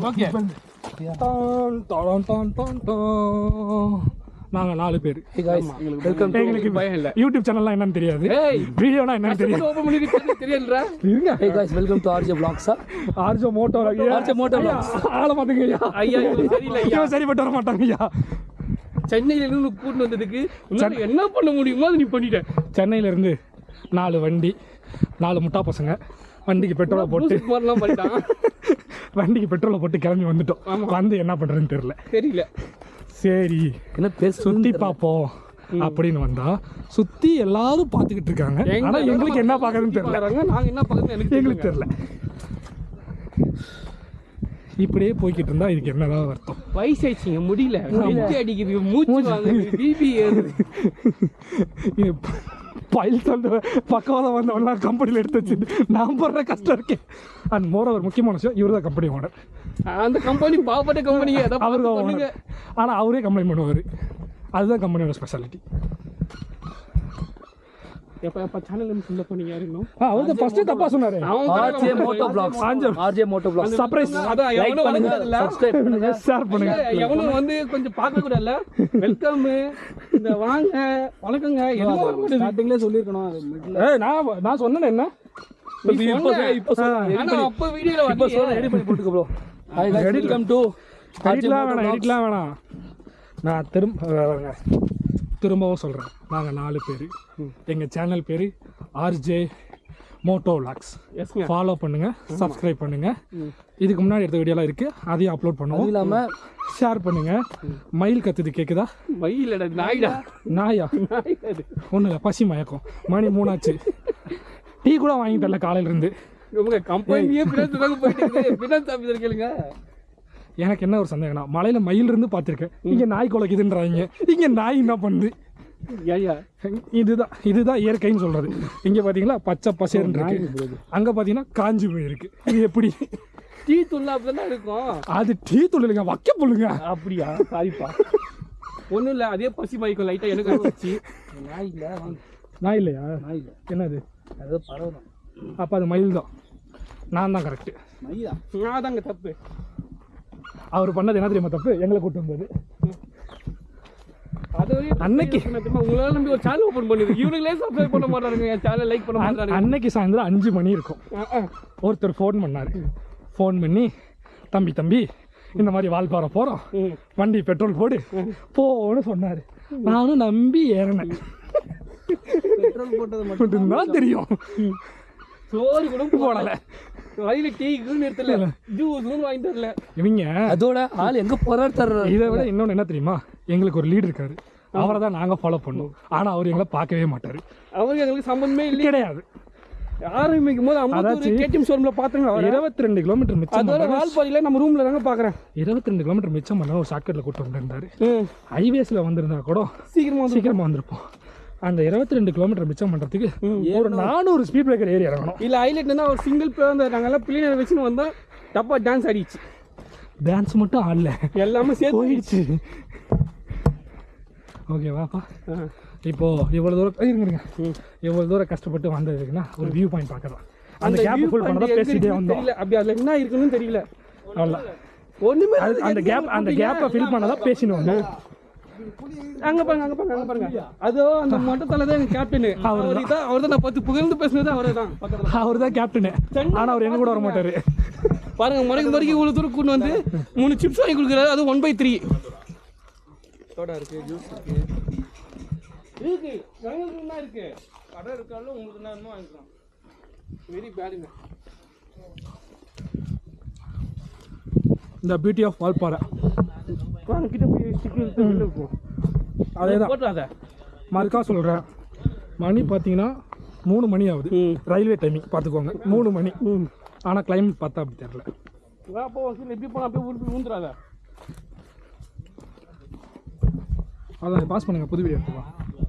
Okay. நாங்க 4 பேர். Welcome. எங்களுக்கு பயம் இல்ல. யூடியூப் சேனல்லாம் என்னன்னு தெரியாது. வீடியோனா என்னன்னு தெரியாது. ஓபன் பண்ணி தெரியலடா. இருங்க. Hey guys, welcome to RJ Vlogs. RJ Moto Vlogs. ஆள பாத்துங்க ஐயா. ஐயா இது சரியில்லை ஐயா. சரிப்பட்டு வர மாட்டாங்க ஐயா. சென்னையில இருந்து கூட்டி வந்ததுக்கு என்ன பண்ண முடியுமோ அது நீ பண்ணிட்ட. சென்னையில இருந்து 4 வண்டி, 4 முட்டா பசங்க. வண்டிக்கு பெட்ரோலை போட்டு மாதிரிலாம் பண்ணிட்டாங்க. வண்டிக்கு பெட்ரோலை போட்டு கிளம்பி வந்துட்டோம். வந்து என்ன பண்றதுன்னு தெரியல. சரி என்ன பேச சுத்தி பார்ப்போம் அப்படின்னு வந்தா சுத்தி எல்லாரும் பார்த்துக்கிட்டு இருக்காங்க. ஆனா எங்களுக்கு என்ன பார்க்கறதுன்னு தெரியல. நாங்க என்ன பார்க்கறதுன்னு எங்களுக்கு தெரியல. இப்படியே போய்கிட்டு இருந்தா இதுக்கு என்னதான் அர்த்தம்? வயசாயிடுச்சிங்க, முடியல, அடிக்குது, மூச்சு வாங்குது, பிபி ஏறுது. பயில் சொல்ற பக்கவாதம் வந்தவனா கம்பெனியில் எடுத்து வச்சு நான் போடுற கஷ்டம் இருக்கேன். அண்ட் மோரோவர் முக்கியமான விஷயம், இவர் தான் கம்பெனி ஓனர். அந்த கம்பெனி பாவப்பட்ட கம்பெனி, அவர் தான் ஓனர். ஆனால் அவரே கம்ப்ளைண்ட் பண்ணுவார். அதுதான் கம்பெனியோட ஸ்பெஷாலிட்டி. எப்போ சேனல் சொல்ல போனீங்க இன்னும் அவர் தான் ஃபர்ஸ்ட் தப்பா சொன்னாரு. RJ Moto Vlogs. RJ Moto Vlogs. Surprise. அதான் லைக் பண்ணுங்க, சப்ஸ்கிரைப் பண்ணுங்க, ஷேர் பண்ணுங்க. எவனும் வந்து கொஞ்சம் பார்க்க கூட இல்ல. வெல்கம், இந்த வாங்க, வணக்கங்க எல்லாம் ஸ்டார்டிங்ல சொல்லிருக்கணும். ஏய் நான் சொன்னேன் என்ன? இப்போ சொன்னேன். அப்ப வீடியோல வந்து ரெடி பண்ணி போட்டுக்க bro. Hi guys, welcome to எடிட்லாம் வேணாம். நான் திரும்பவும் சொல்கிறேன், நாங்கள் 4 பேர். எங்கள் சேனல் பேர் RJ Moto Vlogs. ஃபாலோ பண்ணுங்கள், சப்ஸ்கிரைப் பண்ணுங்கள். இதுக்கு முன்னாடி எடுத்த வீடியோலாம் இருக்குது, அதையும் அப்லோட் பண்ணுவோம். இல்லாமல் ஷேர் பண்ணுங்கள். மயில் கத்துது கேட்குதா? மயில் நாயா ஒன்றும் இல்லை, பசி மயக்கம். மணி 3 ஆச்சு. டீ கூட வாங்கி தரல காலையிலேருந்து. கம்பெனியே கேளுங்க. எனக்கு என்ன ஒரு சந்தேகம்னா, மலையில் மயில் இருந்து பார்த்துருக்கேன், இங்கே நாய் குலைக்குதுன்றாங்க. இங்கே நாய் என்ன பண்ணுது? இதுதான் இயற்கைன்னு சொல்கிறது. இங்கே பார்த்தீங்களா பச்சை பசேர்னு இருக்கு, அங்கே பார்த்தீங்கன்னா காஞ்சி போயிருக்கு. இது எப்படி? டீ தூள் அப்படிதான் இருக்கும். அது டீ தூள் இல்லைங்க, வைக்க போலுங்க. அப்படியா? சாரிப்பா, ஒன்றும் இல்லை, அதே பசி மயக்கம் லைட்டாக எனக்கு ஆச்சு. நாய் இல்லையா? நாய் இல்லை. என்னது? அது பரவாயில்ல. அப்போ அது மயில் தான். நான் தான் கரெக்டு. மயிலா? நான் தாங்க தப்பு. அவர் பண்ணது என்ன தெரியுமா தப்பு? எங்களை கூட்டு வந்தது. அன்னைக்கு உங்களால நம்பி ஒரு சேனல் ஓபன் பண்ணிது, இவங்களே சப்ஸ்கிரைப் பண்ண மாட்டாங்க, என் சேனல் லைக் பண்ண மாட்டாங்க. அன்னைக்கு சாயந்தரம் 5 மணி இருக்கும். ஒருத்தர் ஃபோன் பண்ணாரு. ஃபோன் பண்ணி, தம்பி இந்த மாதிரி வால்பாறை போகிறோம், வண்டி பெட்ரோல் போன்னு சொன்னார். நானும் நம்பி ஏறினேன். பெட்ரோல் போட்டது மட்டும் தான் தெரியும், சோறு கூட போடலை. இவங்க அதோட ஆள் எங்க போறாரு தர்ற. இதை விட இன்னொன்னு என்ன தெரியுமா, எங்களுக்கு ஒரு லீடர் இருக்காரு, அவரை தான் நாங்க ஃபாலோ பண்ணுவோம். ஆனா அவர் எங்களை பார்க்கவே மாட்டாரு. அவருக்கு எங்களுக்கு சம்பந்தமே இல்லை, கிடையாது. ஆரம்பிக்கும் போது 22 கிலோமீட்டர் மிச்சம், வால்பாறையில நம்ம ரூம்ல தாங்க பாக்குறேன். 22 கிலோமீட்டர் மிச்சம் பண்ண ஒரு ஷார்ட்கட்ல கூட்டு வந்திருந்தாரு. ஹைவேஸ்ல வந்திருந்தா கூட சீக்கிரமா வந்திருப்போம். அந்த 22 கிலோமீட்டர் மிச்சம் பண்ணுறதுக்கு ஒரு 400 ஸ்பீட் பிரேக்கர் ஏறி இறங்கணும். இல்லை ஹைலைட் என்ன, ஒரு சிங்கிள் பிளே வந்து நாங்கள்லாம் பிள்ளைங்க வச்சுன்னு வந்தால் டப்பா டான்ஸ் ஆடிச்சு. டான்ஸ் மட்டும் ஆடல, எல்லாமே சேர்த்து போயிடுச்சு. ஓகேவாப்பா, இப்போது இவ்வளோ தூரம் இருங்க, இவ்வளோ தூரம் கஷ்டப்பட்டு வந்ததுக்குன்னா ஒரு வியூ பாயிண்ட் பார்க்கலாம். அந்த கேப் ஃபுல் பண்ணதான் பேசிட்டே வந்தோம். அப்படி அதில் என்ன இருக்குன்னு தெரியல. அவ்வளோ ஒன்றுமே, அந்த கேப்பை ஃபில் பண்ணதான் பேசின்னு வந்தோம். அங்க பாருங்க அதோ அந்த மொட்டத்தல தான் எங்க கேப்டன். அவர் தான் நான் 10 புகழ்ந்து பேசுனது அவர் தான் கேப்டன். ஆனா அவர் எங்க கூட வர மாட்டாரு. பாருங்க, முறைக்கு இவ்வளவு தூரம் கூட்டு வந்து 3 சிப்ஸ் வாங்கி கொடுக்குறாரு, அது 1/3. சோடா இருக்கு, ஜூஸ் இருக்கு, இருக்கு கடை இருக்காலும் உங்களுக்கு என்ன வேணுமோ வாங்கிக்கலாம். வெரி பேடுங்க. இந்த பியூட்டி ஆஃப் வால்பாறை கிட்ட போய் அதேதான் மறுக்கா சொல்கிறேன். மணி பார்த்தீங்கன்னா 3 மணி ஆகுது. ரயில்வே டைமிங் பார்த்துக்கோங்க, 3 மணி. ஆனால் கிளைமேட் பார்த்தா அப்படி தெரியல. அப்போ எப்படி போனால் அப்படியே ஊருக்கு ஊந்துடாத. அதான் பாஸ் பண்ணுங்கள், புது வீடியோ எடுத்துக்கலாம்.